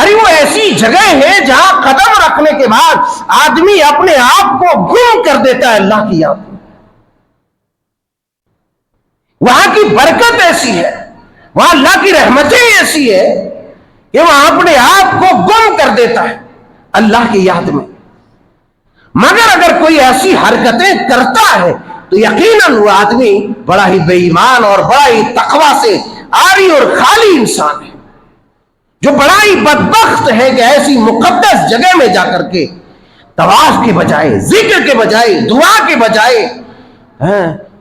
ارے وہ ایسی جگہ ہے جہاں قدم رکھنے کے بعد آدمی اپنے آپ کو گم کر دیتا ہے اللہ کی یاد میں. وہاں کی برکت ایسی ہے، وہاں اللہ کی رحمتیں ایسی ہے کہ وہاں اپنے آپ کو گم کر دیتا ہے اللہ کی یاد میں. مگر اگر کوئی ایسی حرکتیں کرتا ہے تو یقیناً وہ آدمی بڑا ہی بے ایمان اور بڑا ہی تقوی سے عاری اور خالی انسان ہے، جو بڑا ہی بدبخت ہے کہ ایسی مقدس جگہ میں جا کر کے طواف کے بجائے، ذکر کے بجائے، دعا کے بجائے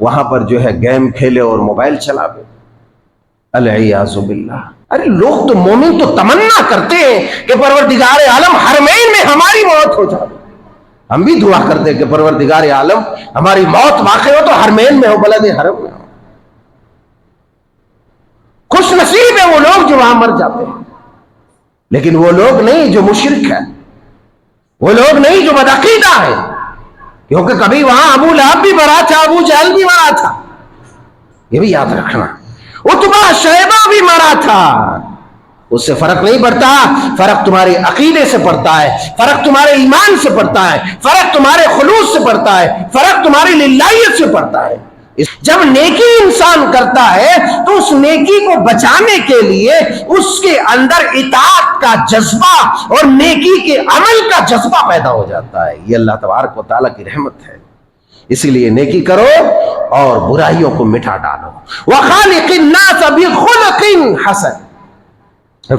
وہاں پر جو ہے گیم کھیلے اور موبائل چلاوے. العیاذ باللہ. ارے لوگ تو مومن تو تمنا کرتے ہیں کہ پروردگار عالم حرمین میں ہماری موت ہو جائے. ہم بھی دعا کرتے ہیں کہ پروردگار عالم ہماری موت واقع ہو تو حرمین میں ہو، بلد حرم میں ہو. خوش نصیب ہے وہ لوگ جو وہاں مر جاتے ہیں، لیکن وہ لوگ نہیں جو مشرک ہے، وہ لوگ نہیں جو بدعقیدہ ہے. کیونکہ کبھی وہاں ابو لہب بھی مرا تھا، ابو جہل بھی مرا تھا، یہ بھی یاد رکھنا. عتبہ شیبہ بھی مرا تھا. اس سے فرق نہیں پڑتا، فرق تمہارے عقیدے سے پڑتا ہے، فرق تمہارے ایمان سے پڑتا ہے، فرق تمہارے خلوص سے پڑتا ہے، فرق تمہاری للہیت سے پڑتا ہے. جب نیکی انسان کرتا ہے تو اس نیکی کو بچانے کے لیے اس کے اندر اطاعت کا جذبہ اور نیکی کے عمل کا جذبہ پیدا ہو جاتا ہے. یہ اللہ تبارک و تعالیٰ کی رحمت ہے. اسی لیے نیکی کرو اور برائیوں کو مٹا ڈالو. وَخَالِقِ النَّاسَ بِخُلُقٍ حَسَنٍ.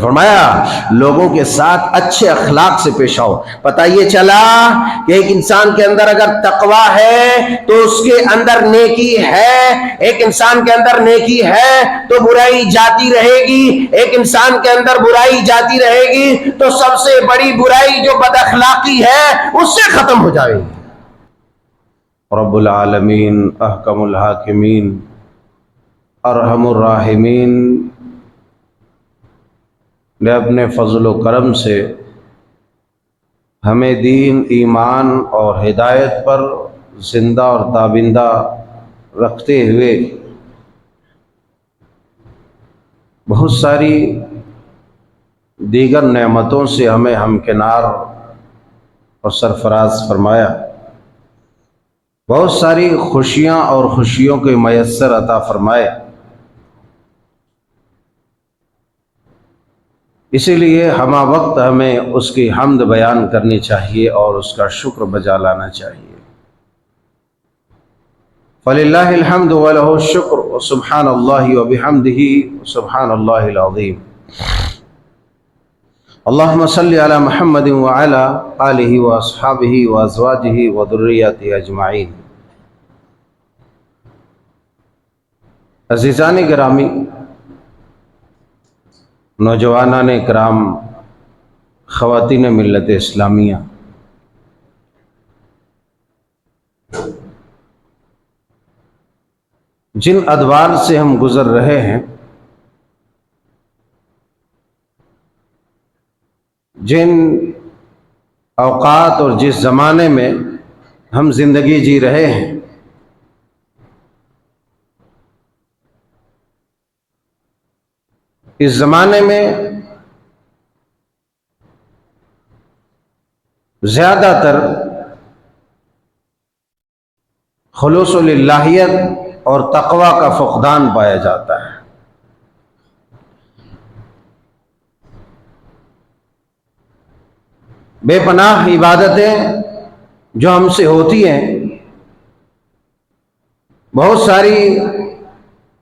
فرمایا لوگوں کے ساتھ اچھے اخلاق سے پیش آؤ. پتہ یہ چلا کہ ایک انسان کے اندر اگر تقوی ہے تو اس کے اندر نیکی ہے. ایک انسان کے اندر نیکی ہے تو برائی جاتی رہے گی. ایک انسان کے اندر برائی جاتی رہے گی تو سب سے بڑی برائی جو بد اخلاقی ہے اس سے ختم ہو جائے گی. رب العالمین، احکم الحاکمین، ارحم الراحمین نے اپنے فضل و کرم سے ہمیں دین، ایمان اور ہدایت پر زندہ اور تابندہ رکھتے ہوئے بہت ساری دیگر نعمتوں سے ہمیں ہمکنار اور سرفراز فرمایا. بہت ساری خوشیاں اور خوشیوں کے میسر عطا فرمائے. اسی لیے ہمہ وقت ہمیں اس کی حمد بیان کرنی چاہیے اور اس کا شکر بجا لانا چاہیے. فَلِلَّهِ الْحَمْدُ وَلَهُ الشُّكْرُ وَسُبْحَانَ اللَّهِ وَبِحَمْدِهِ وَسُبْحَانَ اللَّهِ الْعَظِيمِ. اللهم صل على محمد وعلى آله وأصحابه وأزواجه وذرياته أجمعين. عزیزان گرامی، نوجوانان کرام، خواتین ملت اسلامیہ، جن ادوار سے ہم گزر رہے ہیں، جن اوقات اور جس زمانے میں ہم زندگی جی رہے ہیں، اس زمانے میں زیادہ تر خلوص للہیت اور تقوی کا فقدان پایا جاتا ہے. بے پناہ عبادتیں جو ہم سے ہوتی ہیں، بہت ساری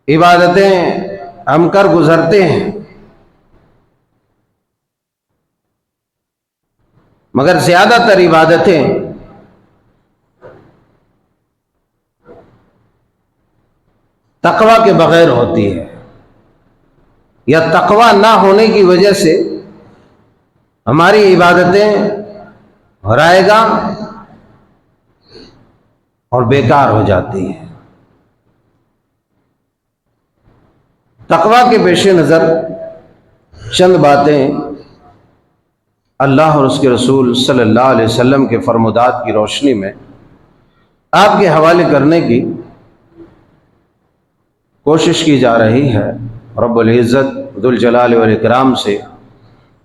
عبادتیں ہم کر گزرتے ہیں، مگر زیادہ تر عبادتیں تقوی کے بغیر ہوتی ہے، یا تقوی نہ ہونے کی وجہ سے ہماری عبادتیں رائے گاں اور بیکار ہو جاتی ہیں. تقوی کے پیش نظر چند باتیں اللہ اور اس کے رسول صلی اللہ علیہ وسلم کے فرمودات کی روشنی میں آپ کے حوالے کرنے کی کوشش کی جا رہی ہے. رب العزت ذوالجلال والاکرام سے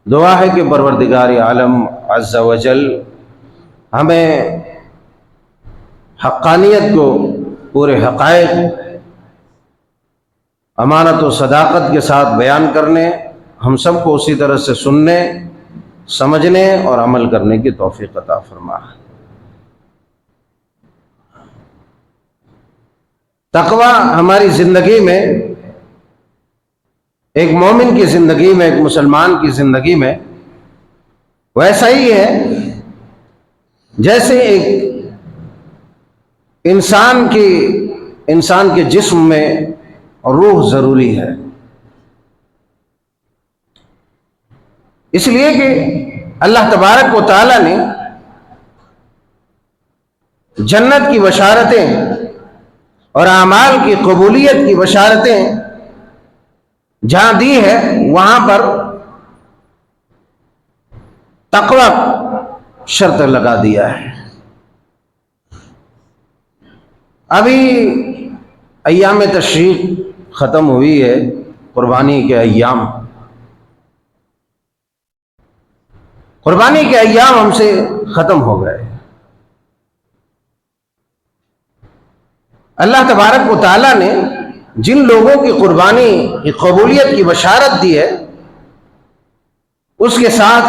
دعا ہے کہ پروردگار عالم عز و جل ہمیں حقانیت کو پورے حقائق امانت و صداقت کے ساتھ بیان کرنے، ہم سب کو اسی طرح سے سننے، سمجھنے اور عمل کرنے کی توفیق عطا فرما۔ تقویٰ ہماری زندگی میں، ایک مومن کی زندگی میں، ایک مسلمان کی زندگی میں ویسا ہی ہے جیسے ایک انسان کے جسم میں روح ضروری ہے، اس لیے کہ اللہ تبارک و تعالی نے جنت کی بشارتیں اور اعمال کی قبولیت کی بشارتیں جہاں دی ہے، وہاں پر تقویٰ شرط لگا دیا ہے۔ ابھی ایام تشریق ختم ہوئی ہے، قربانی کے ایام ہم سے ختم ہو گئے۔ اللہ تبارک و تعالیٰ نے جن لوگوں کی قربانی کی قبولیت کی بشارت دی ہے، اس کے ساتھ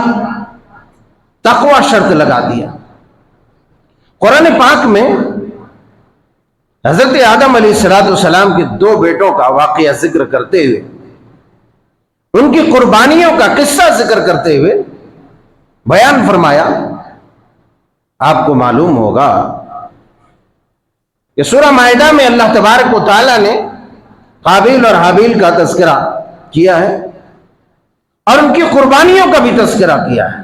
تقویٰ شرط لگا دیا۔ قرآن پاک میں حضرت آدم علیہ السلام کے 2 بیٹوں کا واقعہ ذکر کرتے ہوئے، ان کی قربانیوں کا قصہ ذکر کرتے ہوئے بیان فرمایا۔ آپ کو معلوم ہوگا کہ سورہ مائدہ میں اللہ تبارک و تعالیٰ نے قابیل اور حابیل کا تذکرہ کیا ہے اور ان کی قربانیوں کا بھی تذکرہ کیا ہے۔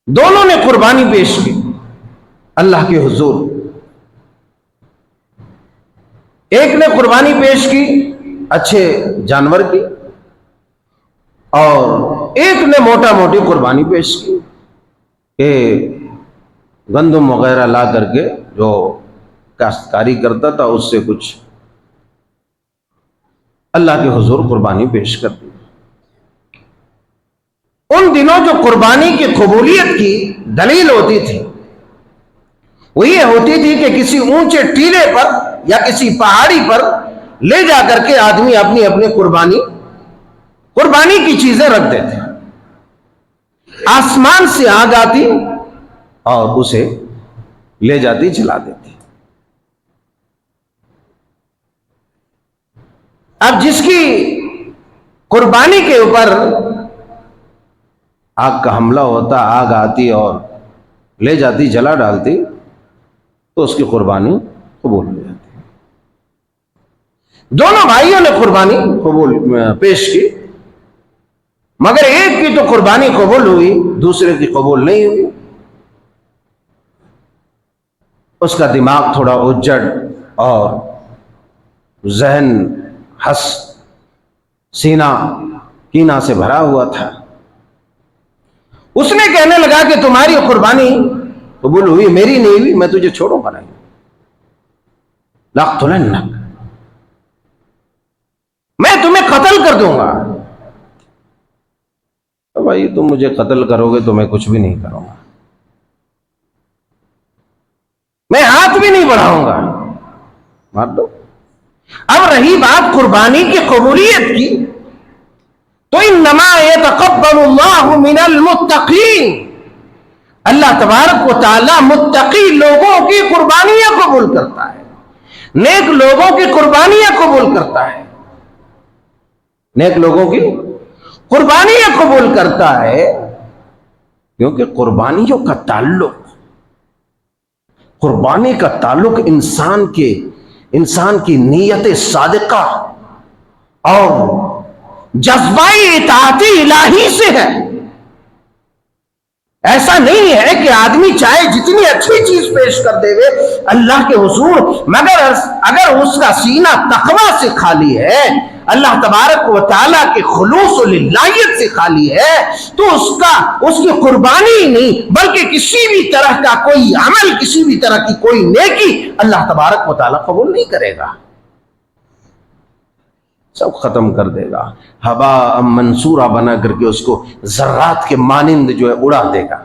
دونوں نے قربانی پیش کی اللہ کے حضور۔ ایک نے قربانی پیش کی اچھے جانور کی، اور ایک نے موٹا موٹی قربانی پیش کی کہ گندم وغیرہ لا کر کے جو کاشتکاری کرتا تھا اس سے کچھ اللہ کے حضور قربانی پیش کر دی۔ ان دنوں جو قربانی کی قبولیت کی دلیل ہوتی تھی وہ یہ ہوتی تھی کہ کسی اونچے ٹیلے پر یا کسی پہاڑی پر لے جا کر کے آدمی اپنی اپنی قربانی کی چیزیں رکھ دیتے، آسمان سے آگ آتی اور اسے لے جاتی، جلا دیتی۔ اب جس کی قربانی کے اوپر آگ کا حملہ ہوتا، آگ آتی اور لے جاتی، جلا ڈالتی، تو اس کی قربانی قبول ہو جاتی۔ دونوں بھائیوں نے قربانی قبول پیش کی، مگر ایک کی تو قربانی قبول ہوئی، دوسرے کی قبول نہیں ہوئی۔ اس کا دماغ تھوڑا اجڑ اور ذہن سینہ کینہ سے بھرا ہوا تھا۔ اس نے کہنے لگا کہ تمہاری قربانی قبول ہوئی، میری نہیں ہوئی، میں تجھے چھوڑوں گا نہیں، لاقتلنک، میں تمہیں قتل کر دوں گا۔ بھائی تم مجھے قتل کرو گے تو میں کچھ بھی نہیں کروں گا، میں ہاتھ بھی نہیں بڑھاؤں گا، مار دو۔ اب رہی بات قربانی کی قبولیت کی، تو انما یتقبل اللہ من المتقین، اللہ تبارک و تعالی متقی لوگوں کی قربانیاں قبول کرتا ہے، نیک لوگوں کی قربانیاں قبول کرتا ہے، نیک لوگوں کی قربانیاں قبول کرتا ہے، کیونکہ قربانیوں کا تعلق انسان کی نیت صادقہ اور جذبائی اطاعت الہی سے ہے۔ ایسا نہیں ہے کہ آدمی چاہے جتنی اچھی چیز پیش کر دے اللہ کے حضور، مگر اگر اس کا سینہ تقویٰ سے خالی ہے، اللہ تبارک و تعالیٰ کے خلوص و للہیت سے خالی ہے، تو اس کی قربانی نہیں بلکہ کسی بھی طرح کا کوئی عمل، کسی بھی طرح کی کوئی نیکی اللہ تبارک و تعالیٰ قبول نہیں کرے گا۔ سب ختم کر دے گا، ہوا منصورہ بنا کر کے اس کو ذرات کے مانند جو ہے اڑا دے گا،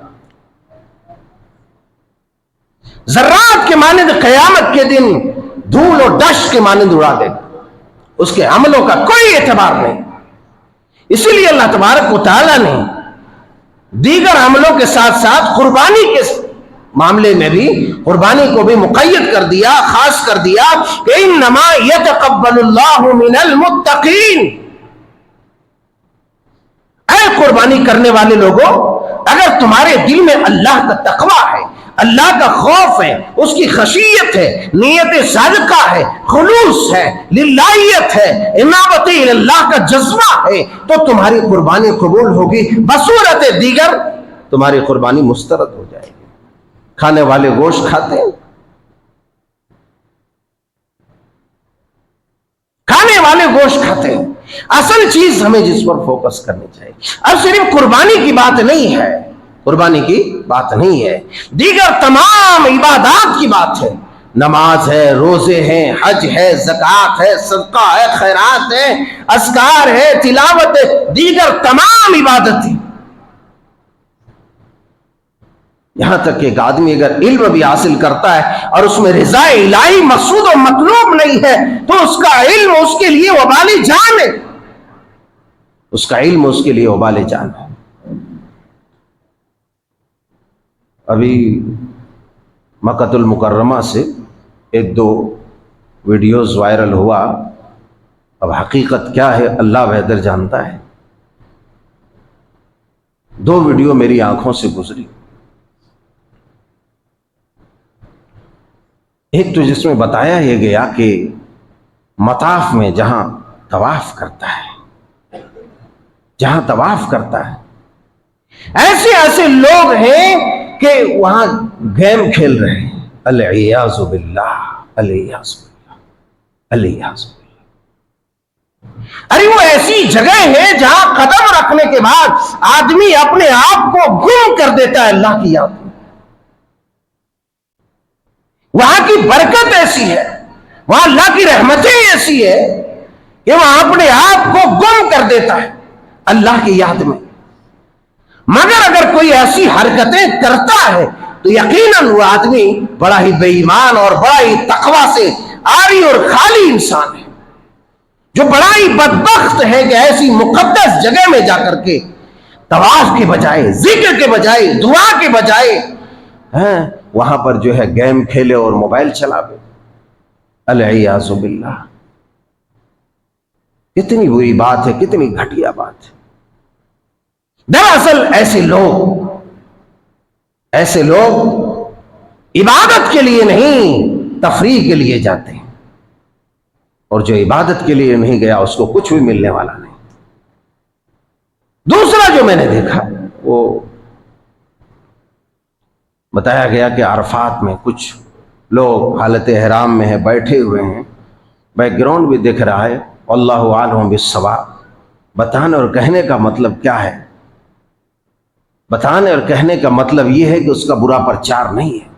ذرات کے مانند قیامت کے دن دھول اور ڈش کے مانند اڑا دے گا، اس کے عملوں کا کوئی اعتبار نہیں۔ اسی لیے اللہ تبارک و تعالیٰ نے دیگر عملوں کے ساتھ ساتھ قربانی کے معاملے میں بھی قربانی کو بھی مقید کر دیا، خاص کر دیا کہ انما یتقبل اللہ من المتقین۔ اے قربانی کرنے والے لوگوں، اگر تمہارے دل میں اللہ کا تقوی ہے، اللہ کا خوف ہے، اس کی خشیت ہے، نیت صادقہ ہے، خلوص ہے، للہیت ہے، انابت اللہ کا جذبہ ہے، تو تمہاری قربانی قبول ہوگی، بصورت دیگر تمہاری قربانی مسترد ہو جائے گی۔ کھانے والے گوشت کھاتے ہیں، کھانے والے گوشت کھاتے ہیں، اصل چیز ہمیں جس پر فوکس کرنی چاہیے اب صرف قربانی کی بات نہیں ہے، قربانی کی بات نہیں ہے، دیگر تمام عبادات کی بات ہے، نماز ہے، روزے ہیں، حج ہے، زکوٰۃ ہے، صدقہ ہے، خیرات ہے، اذکار ہے، تلاوت ہے، دیگر تمام عبادتیں۔ یہاں تک کہ ایک آدمی اگر علم بھی حاصل کرتا ہے اور اس میں رضا الہی مقصود و مطلوب نہیں ہے تو اس کا علم اس کے لیے وبال جان ہے، اس کا علم اس کے لیے وبال جان ہے۔ ابھی مکہ المکرمہ سے ایک دو ویڈیوز وائرل ہوا، اب حقیقت کیا ہے اللہ بہتر جانتا ہے۔ دو ویڈیو میری آنکھوں سے گزری، ایک تو جس میں بتایا یہ گیا کہ مطاف میں جہاں طواف کرتا ہے، جہاں طواف کرتا ہے، ایسے لوگ ہیں کہ وہاں گیم کھیل رہے ہیں، الیاذ باللہ، الیاذ باللہ، الیاذ باللہ۔ ارے وہ ایسی جگہ ہے جہاں قدم رکھنے کے بعد آدمی اپنے آپ کو گم کر دیتا ہے اللہ کی یاد میں۔ وہاں کی برکت ایسی ہے، وہاں اللہ کی رحمتیں ایسی ہے کہ وہاں اپنے آپ کو گم کر دیتا ہے اللہ کی یاد میں۔ مگر اگر کوئی ایسی حرکتیں کرتا ہے تو یقیناً وہ آدمی بڑا ہی بے ایمان اور بڑا ہی تقوی سے عاری اور خالی انسان ہے، جو بڑا ہی بدبخت ہے کہ ایسی مقدس جگہ میں جا کر کے طواف کے بجائے، ذکر کے بجائے، دعا کے بجائے وہاں پر جو ہے گیم کھیلے اور موبائل چلاوے، الیاذ باللہ۔ کتنی بری بات ہے، کتنی گھٹیا بات ہے۔ دراصل ایسے لوگ عبادت کے لیے نہیں، تفریح کے لیے جاتے ہیں، اور جو عبادت کے لیے نہیں گیا اس کو کچھ بھی ملنے والا نہیں۔ دوسرا جو میں نے دیکھا وہ بتایا گیا کہ عرفات میں کچھ لوگ حالت احرام میں ہیں، بیٹھے ہوئے ہیں، بیک گراؤنڈ بھی دکھ رہا ہے، اللہ عالم بالصواب۔ بتانے اور کہنے کا مطلب کیا ہے؟ بتانے اور کہنے کا مطلب یہ ہے کہ اس کا برا پرچار نہیں ہے،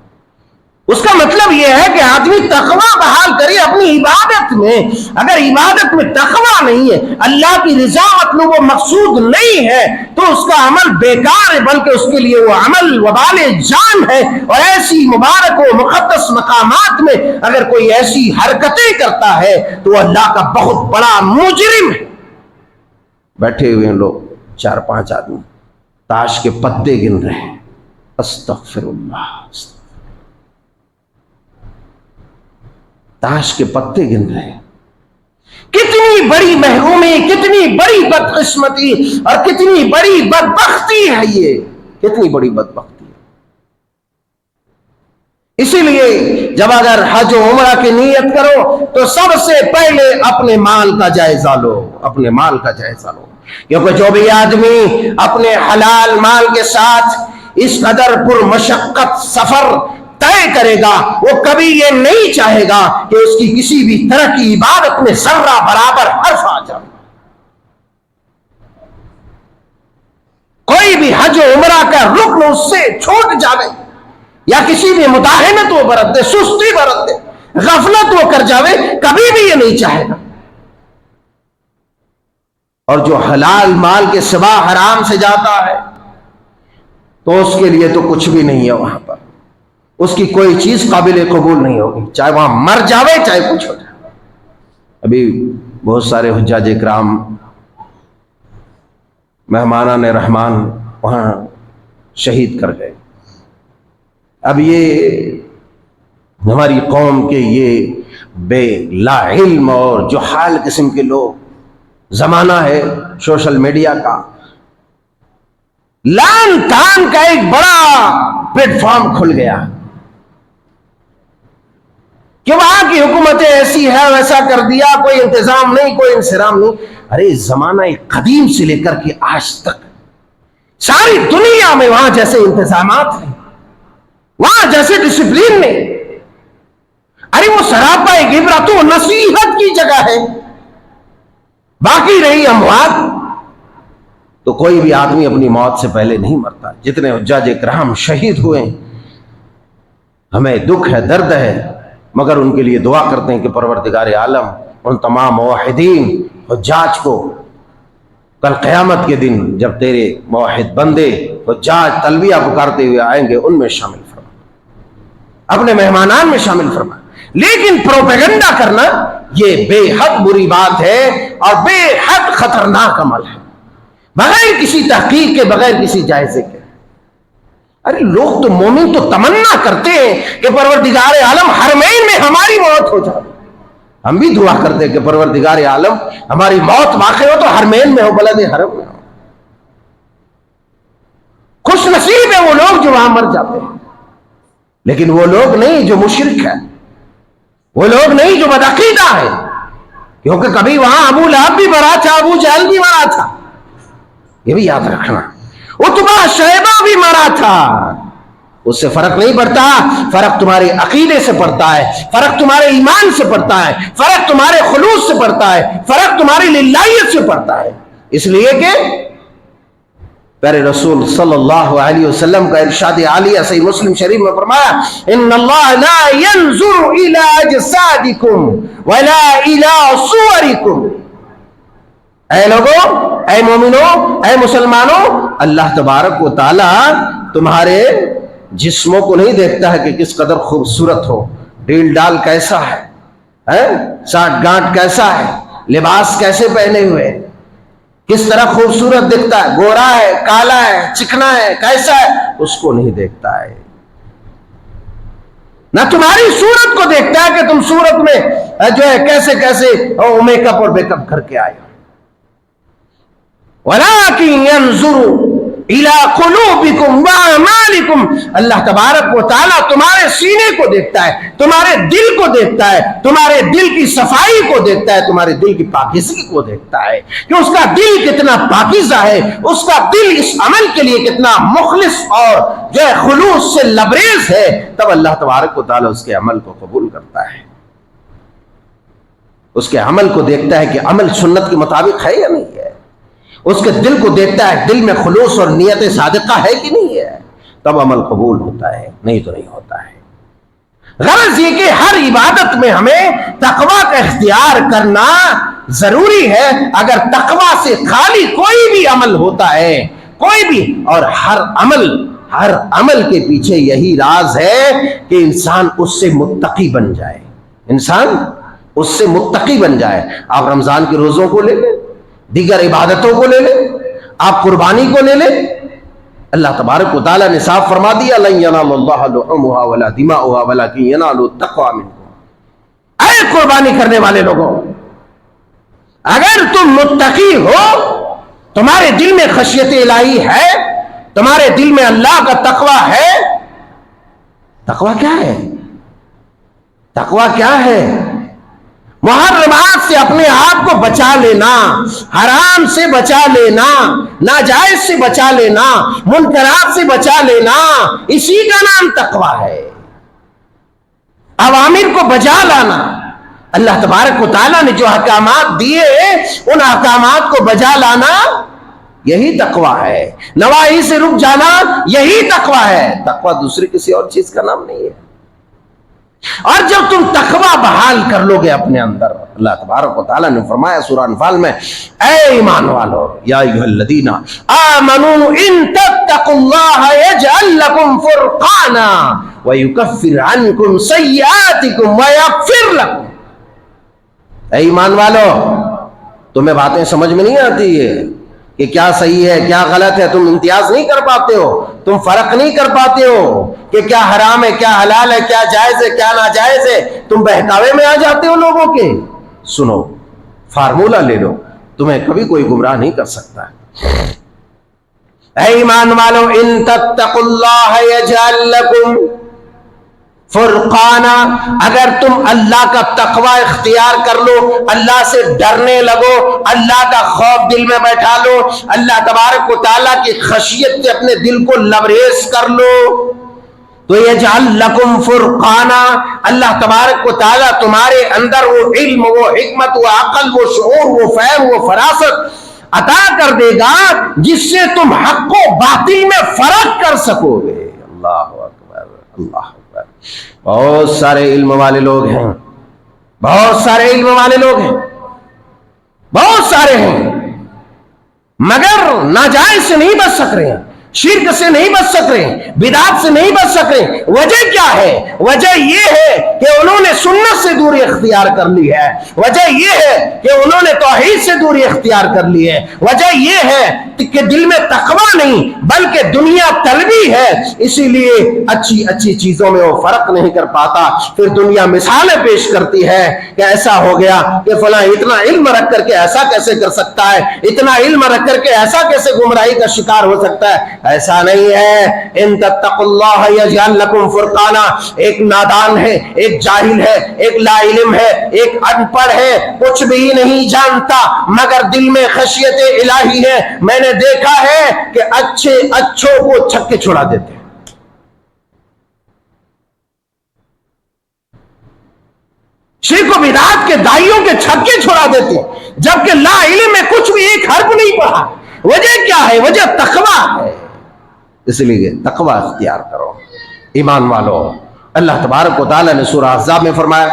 اس کا مطلب یہ ہے کہ آدمی تقوی بحال کرے اپنی عبادت میں۔ اگر عبادت میں تقوی نہیں ہے، اللہ کی رضا مطلوب و مقصود نہیں ہے، تو اس کا عمل بیکار ہے، بلکہ اس کے لیے وہ عمل وبال جان ہے۔ اور ایسی مبارک و مقدس مقامات میں اگر کوئی ایسی حرکتیں کرتا ہے تو وہ اللہ کا بہت بڑا مجرم ہے۔ بیٹھے ہوئے لوگ 4-5 آدمی تاش کے پتے گن رہے ہیں، استغفر اللہ، تاش کے پتے گن رہے ہیں۔ کتنی بڑی محرومی، کتنی بڑی بدقسمتی اور کتنی بڑی بدبختی ہے یہ، کتنی بڑی بدبختی ہے۔ اسی لیے جب اگر حج و عمرہ کی نیت کرو تو سب سے پہلے اپنے مال کا جائزہ لو، اپنے مال کا جائزہ لو، کیونکہ جو بھی آدمی اپنے حلال مال کے ساتھ اس قدر پر مشقت سفر طے کرے گا، وہ کبھی یہ نہیں چاہے گا کہ اس کی کسی بھی طرح کی عبادت میں ذرہ برابر حرف آ جائے۔ کوئی بھی حج و عمرہ کا رکن اس سے چھوٹ جاوے یا کسی بھی مداہنت وہ برت دے، سستی برت دے، غفلت وہ کر جاوے، کبھی بھی یہ نہیں چاہے گا۔ اور جو حلال مال کے سوا حرام سے جاتا ہے تو اس کے لیے تو کچھ بھی نہیں ہے، وہاں پر اس کی کوئی چیز قابل قبول نہیں ہوگی، چاہے وہاں مر جاوے چاہے کچھ ہو جائے۔ ابھی بہت سارے حجاج کرام مہمانان رحمان وہاں شہید کر گئے۔ اب یہ ہماری قوم کے یہ بے لا علم اور جہال قسم کے لوگ، زمانہ ہے سوشل میڈیا کا، لان تان کا ایک بڑا پلیٹ فارم کھل گیا کہ وہاں کی حکومتیں ایسی ہے، ویسا کر دیا، کوئی انتظام نہیں، کوئی انصرام نہیں۔ ارے زمانہ قدیم سے لے کر کے آج تک ساری دنیا میں وہاں جیسے انتظامات ہیں، وہاں جیسے ڈسپلین نہیں۔ ارے وہ سراپا ایک عبرت و نصیحت کی جگہ ہے، باقی رہی اموات تو کوئی بھی آدمی اپنی موت سے پہلے نہیں مرتا۔ جتنے حجاج کرام شہید ہوئے ہمیں دکھ ہے، درد ہے، مگر ان کے لیے دعا کرتے ہیں کہ پروردگار عالم ان تمام موحدین حجاج کو کل قیامت کے دن جب تیرے موحد بندے حجاج تلبیہ پکارتے ہوئے آئیں گے ان میں شامل فرما، اپنے مہمانان میں شامل فرما۔ لیکن پروپیگنڈا کرنا یہ بے حد بری بات ہے اور بے حد خطرناک عمل ہے، بغیر کسی تحقیق کے، بغیر کسی جائزے کے۔ ارے لوگ تو مومن تو تمنا کرتے ہیں کہ پروردگار عالم حرمین میں ہماری موت ہو جائے۔ ہم بھی دعا کرتے ہیں کہ پروردگار عالم ہماری موت واقع ہو تو حرمین میں ہو، بلد حرم میں ہو۔ خوش نصیب ہے وہ لوگ جو وہاں مر جاتے ہیں، لیکن وہ لوگ نہیں جو مشرک ہے، وہ لوگ نہیں جو بدعقیدہ ہے، کیونکہ کبھی وہاں ابو لہب بھی مرا تھا، ابو جہل بھی مرا تھا، یہ بھی یاد رکھنا۔ عتبہ شیبہ بھی مرا تھا، اس سے فرق نہیں پڑتا، فرق تمہارے عقیدے سے پڑتا ہے، فرق تمہارے ایمان سے پڑتا ہے، فرق تمہارے خلوص سے پڑتا ہے، فرق تمہاری للہیت سے پڑتا ہے۔ اس لیے کہ پیارے رسول صلی اللہ علیہ وسلم کا ارشاد عالیہ صحیح مسلم شریف میں فرمایا، ان اللہ لا ينظر الى اجسادکم ولا الى صورکم۔ اے لوگوں، اے مومنوں، اے مسلمانوں، اللہ تبارک و تعالی تمہارے جسموں کو نہیں دیکھتا ہے کہ کس قدر خوبصورت ہو، ڈیل ڈال کیسا ہے، ساٹھ گانٹ کیسا ہے، لباس کیسے پہنے ہوئے، کس طرح خوبصورت دکھتا ہے، گورا ہے، کالا ہے، چکنا ہے، کیسا ہے، اس کو نہیں دیکھتا ہے۔ نہ تمہاری صورت کو دیکھتا ہے کہ تم صورت میں جو ہے کیسے کیسے میک اپ اور بیک اپ کر کے آئے ہو۔ وَلَٰكِن يَنظُرُ إِلَىٰ قُلُوبِكُمْ وَأَعْمَالِكُمْ۔ اللہ تبارک و تعالیٰ تمہارے سینے کو دیکھتا ہے، تمہارے دل کو دیکھتا ہے، تمہارے دل کی صفائی کو دیکھتا ہے، تمہارے دل کی پاکیزگی کو دیکھتا ہے کہ اس کا دل کتنا پاکیزہ ہے، اس کا دل اس عمل کے لیے کتنا مخلص اور جو ہے خلوص سے لبریز ہے، تب اللہ تبارک و تعالیٰ اس کے عمل کو قبول کرتا ہے۔ اس کے عمل کو دیکھتا ہے کہ عمل سنت کے مطابق ہے یا نہیں ہے، اس کے دل کو دیکھتا ہے دل میں خلوص اور نیت صادقہ ہے کہ نہیں ہے، تب عمل قبول ہوتا ہے، نہیں تو نہیں ہوتا ہے۔ غرض یہ کہ ہر عبادت میں ہمیں تقویٰ کا اختیار کرنا ضروری ہے۔ اگر تقویٰ سے خالی کوئی بھی عمل ہوتا ہے، کوئی بھی، اور ہر عمل کے پیچھے یہی راز ہے کہ انسان اس سے متقی بن جائے، انسان اس سے متقی بن جائے۔ آپ رمضان کے روزوں کو لے لیں، دیگر عبادتوں کو لے لیں، آپ قربانی کو لے لیں، اللہ تبارک و تعالیٰ نے صاف فرما دیا، لن ینال اللہ لحومها ولا دماؤها ولکن ینال التقوی منکم۔ اے قربانی کرنے والے لوگوں، اگر تم متقی ہو، تمہارے دل میں خشیت الہی ہے، تمہارے دل میں اللہ کا تقوی ہے۔ تقوی کیا ہے؟ تقوی کیا ہے؟ محرمات سے اپنے آپ کو بچا لینا، حرام سے بچا لینا، ناجائز سے بچا لینا، منکرات سے بچا لینا، اسی کا نام تقوی ہے۔ اوامر کو بجا لانا، اللہ تبارک و تعالیٰ نے جو احکامات دیے ان احکامات کو بجا لانا، یہی تقوی ہے۔ نواہی سے رک جانا، یہی تقوی ہے۔ تقوی دوسری کسی اور چیز کا نام نہیں ہے۔ اور جب تم تقوی بحال کر لو گے اپنے اندر، اللہ تبارک و تعالیٰ نے فرمایا سورہ انفال میں، اے ایمان والو، یا ایھا الذین آمنوا ان تتقوا اللہ یجعل لکم فرقانا ویکفر عنکم سیئاتکم ویغفر لکم۔ اے ایمان والو، تمہیں باتیں سمجھ میں نہیں آتی ہے کہ کیا صحیح ہے کیا غلط ہے، تم امتیاز نہیں کر پاتے ہو، تم فرق نہیں کر پاتے ہو کہ کیا حرام ہے کیا حلال ہے، کیا جائز ہے کیا ناجائز ہے، تم بہکاوے میں آ جاتے ہو لوگوں کے۔ سنو، فارمولہ لے لو، تمہیں کبھی کوئی گمراہ نہیں کر سکتا۔ اے ایمان والو، ان تتقوا اللہ یجعل لکم فرقانا، اگر تم اللہ کا تقوی اختیار کر لو، اللہ سے ڈرنے لگو، اللہ کا خوف دل میں بیٹھا لو، اللہ تبارک و تعالیٰ کی خشیت سے اپنے دل کو لبریز کر لو، تو یجعل لکم فرقانا، اللہ تبارک و تعالیٰ تمہارے اندر وہ علم، وہ حکمت، وہ عقل، وہ شعور، وہ فہم، وہ فراست عطا کر دے گا جس سے تم حق و باطل میں فرق کر سکو گے۔ اللہ اکبر، اللہ اکبر۔ بہت سارے علم والے لوگ ہیں، بہت سارے علم والے لوگ ہیں، بہت سارے ہیں، مگر ناجائز سے نہیں بچ سک رہے ہیں، شرک سے نہیں بچ سک رہے، بدعات سے نہیں بچ سک رہے۔ وجہ کیا ہے؟ وجہ یہ ہے کہ انہوں نے سنت سے دوری اختیار کر لی ہے، وجہ یہ ہے کہ انہوں نے توحید سے دوری اختیار کر لی ہے، وجہ یہ ہے کہ دل میں تقوی نہیں بلکہ دنیا طلبی ہے، اسی لیے اچھی اچھی چیزوں میں وہ فرق نہیں کر پاتا۔ پھر دنیا مثالیں پیش کرتی ہے کہ ایسا ہو گیا کہ فلاں اتنا علم رکھ کر کے ایسا کیسے کر سکتا ہے، اتنا علم رکھ کر کے ایسا کیسے گمراہی کا شکار ہو سکتا ہے۔ ایسا نہیں ہے۔ ان تتقوا اللہ یجعل لکم فرقانا، ایک نادان ہے، ایک جاہل ہے، ایک لا علم ہے، ایک ان پڑھ ہے، کچھ بھی نہیں جانتا مگر دل میں خشیت الہی ہے۔ میں نے دیکھا ہے کہ اچھے اچھوں کو چھکے چھڑا دیتے ہیں۔ شرک و بدعات کے دائیوں کے چھکے چھڑا دیتے ہیں، جبکہ لا علم میں کچھ بھی ایک حرف نہیں پڑھا۔ وجہ کیا ہے؟ وجہ تقوی ہے۔ اس لیے تقوی اختیار کرو ایمان والو۔ اللہ تبارک و تعالی نے سورہ احزاب میں فرمایا،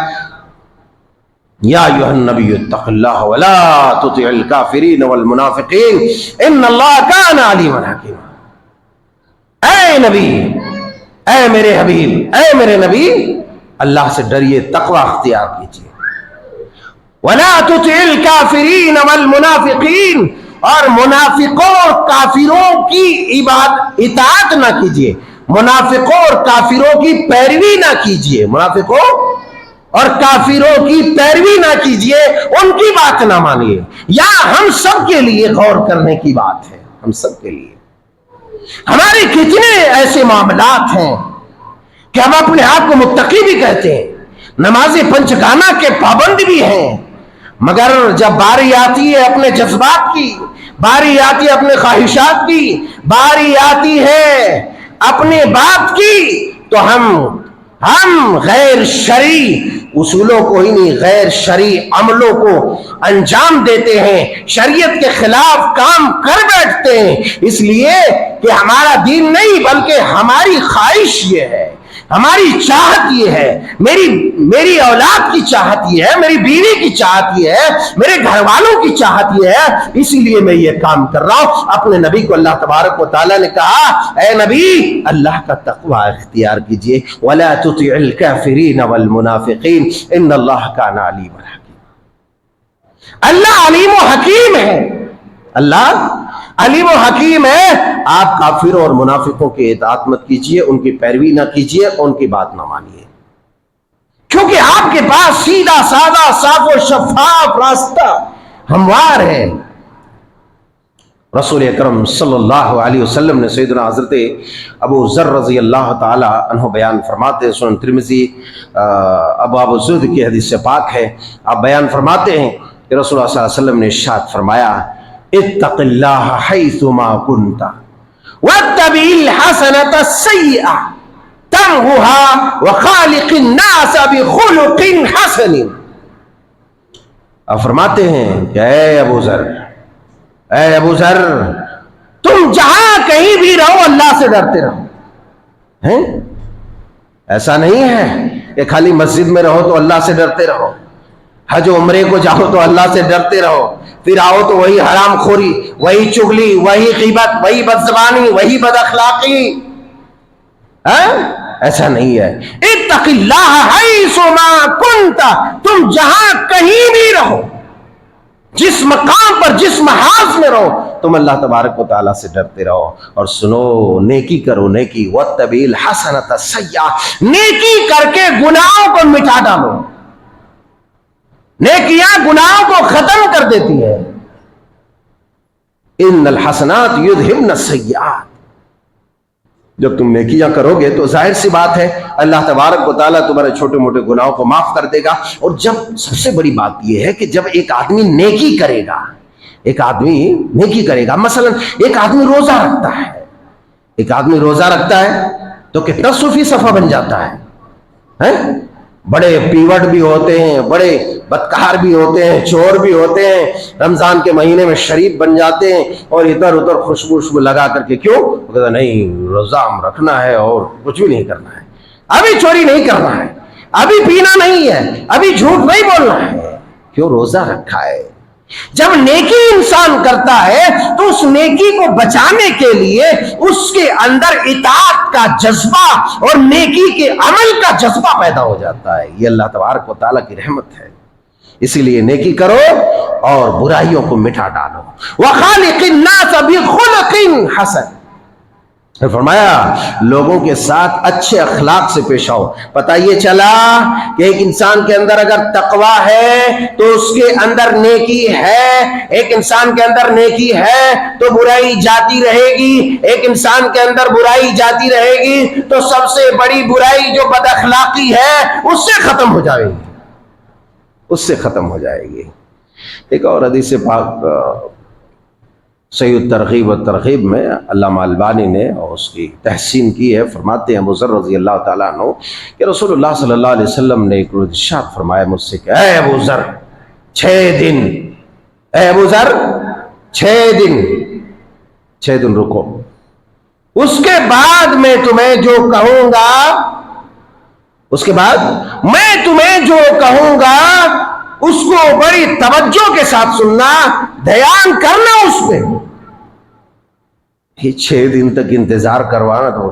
یا ایھا النبی اتق اللہ ولا تطع الکافرین والمنافقین ان اللہ کان علیما حکیما۔ اے نبی، اے میرے حبیب، اے میرے نبی، اللہ سے ڈریے، تقوی اختیار کیجیے۔ ولا تطع الکافرین والمنافقین، اور منافقوں اور کافروں کی اطاعت نہ کیجیے، منافقوں اور کافروں کی پیروی نہ کیجیے، منافقوں اور کافروں کی پیروی نہ کیجیے، ان کی بات نہ مانیے۔ یا ہم سب کے لیے غور کرنے کی بات ہے، ہم سب کے لیے۔ ہمارے کتنے ایسے معاملات ہیں کہ ہم اپنے آپ کو متقی بھی کہتے ہیں، نماز پنجگانہ کے پابند بھی ہیں، مگر جب باری آتی ہے اپنے جذبات کی، باری آتی ہے اپنے خواہشات کی، باری آتی ہے اپنے بات کی، تو ہم غیر شرعی اصولوں کو ہی نہیں، غیر شرعی عملوں کو انجام دیتے ہیں، شریعت کے خلاف کام کر بیٹھتے ہیں، اس لیے کہ ہمارا دین نہیں بلکہ ہماری خواہش یہ ہے، ہماری چاہت یہ ہے، میری اولاد کی چاہت یہ ہے، میری بیوی کی چاہت یہ ہے، میرے گھر والوں کی چاہت یہ ہے، اسی لیے میں یہ کام کر رہا ہوں۔ اپنے نبی کو اللہ تبارک و تعالیٰ نے کہا، اے نبی، اللہ کا تقوی اختیار کیجئے، وَلَا تُطِعِ الْكَافِرِينَ وَالْمُنَافِقِينَ إِنَّ اللَّهَ كَانَ عَلِيمًا حَكِيمًا۔ اللہ علیم و حکیم ہے، اللہ علیم و حکیم ہے۔ آپ کافروں اور منافقوں کی اطاعت مت کیجیے، ان کی پیروی نہ کیجیے، ان کی بات نہ مانیے، کیونکہ آپ کے پاس سیدھا سادہ صاف و شفاف راستہ ہموار ہے۔ رسول اکرم صلی اللہ علیہ وسلم نے سیدنا حضرت ابو ذر رضی اللہ تعالی عنہ بیان فرماتے ہیں، سنن ترمذی ابواب الزہد کی حدیث سے پاک ہے، آپ بیان فرماتے ہیں کہ رسول اللہ صلی اللہ علیہ وسلم نے ارشاد فرمایا، اتق اللہ حیثما کنت واتبع الحسنۃ السیئۃ تمحها وخالق الناس بخلق حسن۔ آپ فرماتے ہیں کہ اے ابو ذر، تم جہاں کہیں بھی رہو اللہ سے ڈرتے رہو، ایسا نہیں ہے کہ خالی مسجد میں رہو تو اللہ سے ڈرتے رہو، حج و عمرے کو جاؤ تو اللہ سے ڈرتے رہو، پھر آؤ تو وہی حرام خوری، وہی چغلی، وہی غیبت، وہی بدزبانی، وہی بد اخلاقی. ایسا نہیں ہے. اتق اللہ حیث ما کنت، تم جہاں کہیں بھی رہو، جس مقام پر جس محاذ میں رہو، تم اللہ تبارک و تعالیٰ سے ڈرتے رہو. اور سنو، نیکی کرو، نیکی واتبع الحسنۃ السیئۃ، نیکی کر کے گناہوں کو مٹا ڈالو. نیکیاں گناہوں کو ختم کر دیتی ہیں. ان الحسنات یذہبن السیئات، جب تم نیکیاں کرو گے تو ظاہر سی بات ہے اللہ تبارک و تعالیٰ تمہارے چھوٹے موٹے گناہوں کو معاف کر دے گا. اور جب سب سے بڑی بات یہ ہے کہ جب ایک آدمی نیکی کرے گا، ایک آدمی نیکی کرے گا، مثلا ایک آدمی روزہ رکھتا ہے، ایک آدمی روزہ رکھتا ہے تو کتنا صوفی صفا بن جاتا ہے. بڑے پیوٹ بھی ہوتے ہیں، بڑے بدکار بھی ہوتے ہیں، چور بھی ہوتے ہیں، رمضان کے مہینے میں شریف بن جاتے ہیں اور ادھر ادھر خوشبو لگا کر کے. کیوں؟ کہتا نہیں روزہ ہم رکھنا ہے اور کچھ بھی نہیں کرنا ہے، ابھی چوری نہیں کرنا ہے، ابھی پینا نہیں ہے، ابھی جھوٹ نہیں بولنا ہے. کیوں؟ روزہ رکھا ہے. جب نیکی انسان کرتا ہے تو اس نیکی کو بچانے کے لیے اس کے اندر اطاعت کا جذبہ اور نیکی کے عمل کا جذبہ پیدا ہو جاتا ہے. یہ اللہ تبارک و تعالیٰ کی رحمت ہے. اسی لیے نیکی کرو اور برائیوں کو مٹا ڈالو. وَخَالِقِ النَّاسَ بِخُلُقٍ حَسَنٍ، فرمایا لوگوں کے ساتھ اچھے اخلاق سے پیش آؤ. پتہ یہ چلا کہ ایک انسان کے اندر اگر تقوی ہے تو اس کے اندر نیکی ہے، ایک انسان کے اندر نیکی ہے تو برائی جاتی رہے گی، ایک انسان کے اندر برائی جاتی رہے گی تو سب سے بڑی برائی جو بد اخلاقی ہے اس سے ختم ہو جائے گی، اس سے ختم ہو جائے گی. ایک اور حدیث پاک صحیح الترغیب و ترغیب میں علامہ البانی نے اور اس کی تحسین کی ہے. فرماتے ہیں ابو ذر رضی اللہ تعالیٰ عنہ کہ رسول اللہ صلی اللہ علیہ وسلم نے ایک روز ارشاد فرمایا مجھ سے کہ اے ابو ذر 6 دن، اے ابو ذر 6 دن رکو، اس کے بعد میں تمہیں جو کہوں گا، اس کے بعد میں تمہیں جو کہوں گا اس کو بڑی توجہ کے ساتھ سننا، دھیان کرنا اس پہ. یہ 6 دن تک انتظار کروانا تو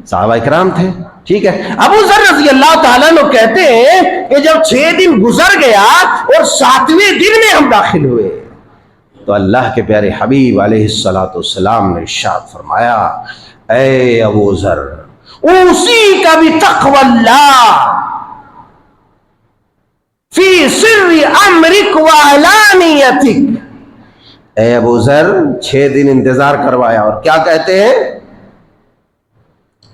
صحابہ اکرام تھے. ٹھیک ہے، ابو ذر رضی اللہ تعالیٰ عنہ کہتے ہیں کہ جب 6 دن گزر گیا اور 7ویں دن میں ہم داخل ہوئے تو اللہ کے پیارے حبیب علیہ الصلوۃ والسلام نے ارشاد فرمایا اے ابو ذر اوصیک بتقوی اللہ فی سر امرک و علانیتک. اے ابو ذر 6 دن انتظار کروایا اور کیا کہتے ہیں؟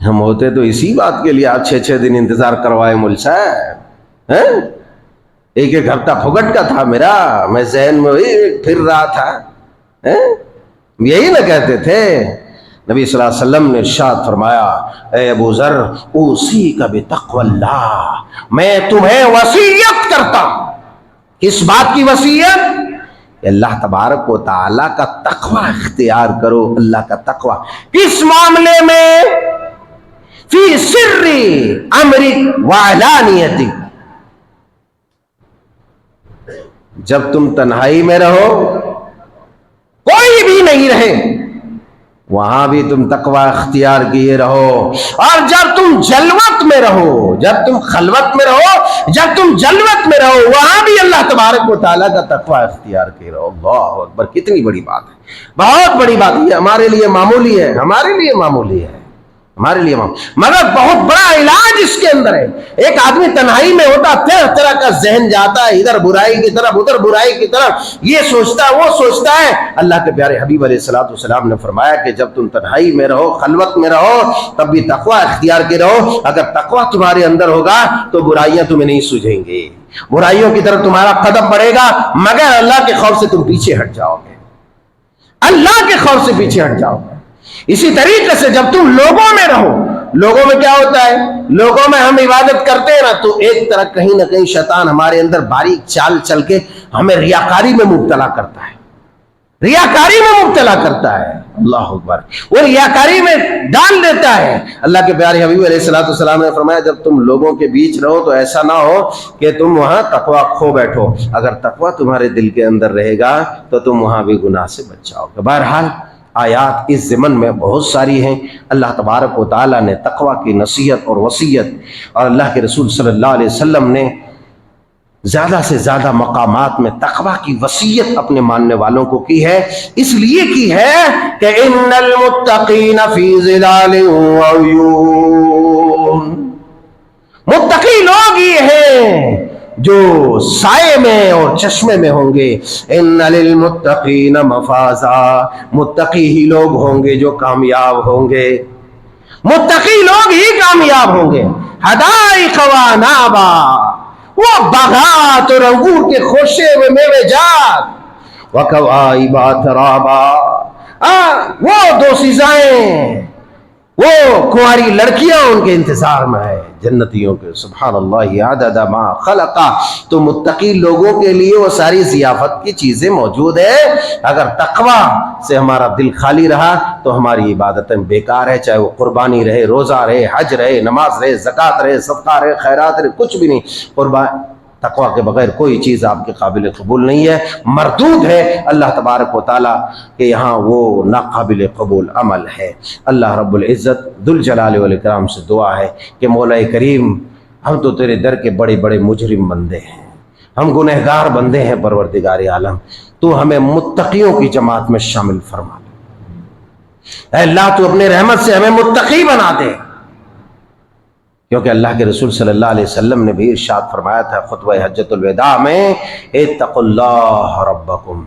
ہم ہوتے تو اسی بات کے لیے آج 6 دن انتظار کروائے مول صاحب. ایک ہفتہ پھگٹ کا تھا میرا، میں ذہن میں پھر رہا تھا، یہی نہ کہتے تھے. نبی صلی اللہ علیہ وسلم نے ارشاد فرمایا اے ابو ذر اوصیک بتقوی اللہ، میں تمہیں وصیت کرتا ہوں. کس بات کی وصیت؟ اللہ تبارک و تعالیٰ کا تقوی اختیار کرو. اللہ کا تقوی کس معاملے میں؟ فی سر امرک وعلانیتک، جب تم تنہائی میں رہو، کوئی بھی نہیں رہے، وہاں بھی تم تقوی اختیار کیے رہو. اور جب تم جلوت میں رہو، جب تم خلوت میں رہو، جب تم جلوت میں رہو، وہاں بھی اللہ تبارک و تعالیٰ کا تقوی اختیار کیے رہو. اللہ اکبر، کتنی بڑی بات ہے، بہت بڑی بات ہے. ہمارے لیے معمولی ہے، ہمارے لیے معمولی ہے، ہمارے لیے مگر بہت بڑا علاج اس کے اندر ہے. ایک آدمی تنہائی میں ہوتا، طرح طرح کا ذہن جاتا ہے، ادھر برائی کی طرف، ادھر برائی کی طرف، یہ سوچتا ہے وہ سوچتا ہے. اللہ کے پیارے حبیب علیہ الصلوۃ والسلام نے فرمایا کہ جب تم تنہائی میں رہو، خلوت میں رہو، تب بھی تقوی اختیار کے رہو. اگر تقوی تمہارے اندر ہوگا تو برائیاں تمہیں نہیں سوجھیں گی، برائیوں کی طرف تمہارا قدم بڑھے گا، مگر اللہ کے خوف سے تم پیچھے ہٹ جاؤ گے، اللہ کے خوف سے پیچھے ہٹ جاؤ گے. اسی طریقے سے جب تم لوگوں میں رہو، لوگوں میں کیا ہوتا ہے؟ لوگوں میں ہم عبادت کرتے ہیں نا تو ایک طرح کہیں نہ کہیں شیطان ہمارے اندر باریک چال چل کے ہمیں ریاکاری میں مبتلا کرتا ہے. ریاکاری میں مبتلا کرتا ہے، اللہ اکبر، وہ ریاکاری میں ڈال دیتا ہے۔ اللہ کے پیارے حبیب علیہ الصلوۃ والسلام نے فرمایا جب تم لوگوں کے بیچ رہو تو ایسا نہ ہو کہ تم وہاں تقویٰ کھو بیٹھو، اگر تقویٰ تمہارے دل کے اندر رہے گا تو تم وہاں بھی گناہ سے بچ جاؤ گے۔ بہرحال آیات اس ضمن میں بہت ساری ہیں۔ اللہ تبارک و تعالیٰ نے تقویٰ کی نصیحت اور وصیت، اور اللہ کے رسول صلی اللہ علیہ وسلم نے زیادہ سے زیادہ مقامات میں تقویٰ کی وصیت اپنے ماننے والوں کو کی ہے، اس لیے کی ہے کہ ان المتقین فی ظلال وعیون، متقی لوگ یہ ہیں جو سائے میں اور چشمے میں ہوں گے۔ ان للمتقین مفازا، متقی ہی لوگ ہوں گے جو کامیاب ہوں گے، متقی لوگ ہی کامیاب ہوں گے۔ حدائق وانابا، وہ باغات اور انگور کے خوشے ہوئے میوے جات، وکواعب اترابا، وہ دو سزائیں، وہ کنواری لڑکیاں ان کے انتظار میں ہے جنتیوں کے۔ سبحان اللہ عدد ما خلقا، تو متقی لوگوں کے لیے وہ ساری ضیافت کی چیزیں موجود ہیں۔ اگر تقویٰ سے ہمارا دل خالی رہا تو ہماری عبادتیں بیکار ہے، چاہے وہ قربانی رہے، روزہ رہے، حج رہے، نماز رہے، زکوٰۃ رہے، صدقہ رہے، خیرات رہے، کچھ بھی نہیں۔ تقویٰ کے بغیر کوئی چیز آپ کے قابل قبول نہیں ہے، مردود ہے اللہ تبارک و تعالیٰ کے یہاں، وہ ناقابل قبول عمل ہے۔ اللہ رب العزت ذوالجلال والاکرام سے دعا ہے کہ مولا کریم، ہم تو تیرے در کے بڑے بڑے مجرم بندے ہیں، ہم گنہگار بندے ہیں، پروردگار عالم تو ہمیں متقیوں کی جماعت میں شامل فرما لے۔ اے اللہ تو اپنے رحمت سے ہمیں متقی بنا دے، کیونکہ اللہ کے رسول صلی اللہ علیہ وسلم نے بھی ارشاد فرمایا تھا خطبہ حجۃ الوداع میں، اتقوا اللہ ربکم،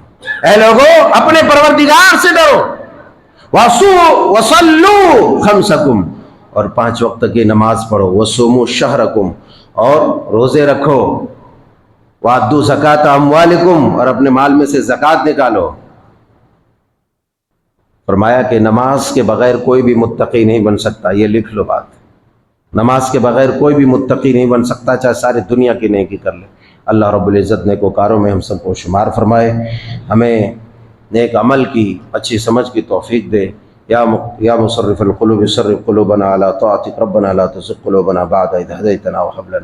اے لوگو اپنے پروردگار سے ڈرو، وصلوا خمسکم، اور 5 وقت کی نماز پڑھو، وصوموا شہرکم، اور روزے رکھو، وادوا زکاۃ اموالکم، اور اپنے مال میں سے زکوٰۃ نکالو۔ فرمایا کہ نماز کے بغیر کوئی بھی متقی نہیں بن سکتا، یہ لکھ لو بات، نماز کے بغیر کوئی بھی متقی نہیں بن سکتا، چاہے ساری دنیا کی نیکی کر لے۔ اللہ رب العزت نیکوکاروں میں ہم سب کو شمار فرمائے، ہمیں نیک عمل کی اچھی سمجھ کی توفیق دے۔ یا مصرف القلوب صرف قلوبنا علی طاعتک، ربنا لا تزغ قلوبنا بعد اذ ہدیتنا وہب لنا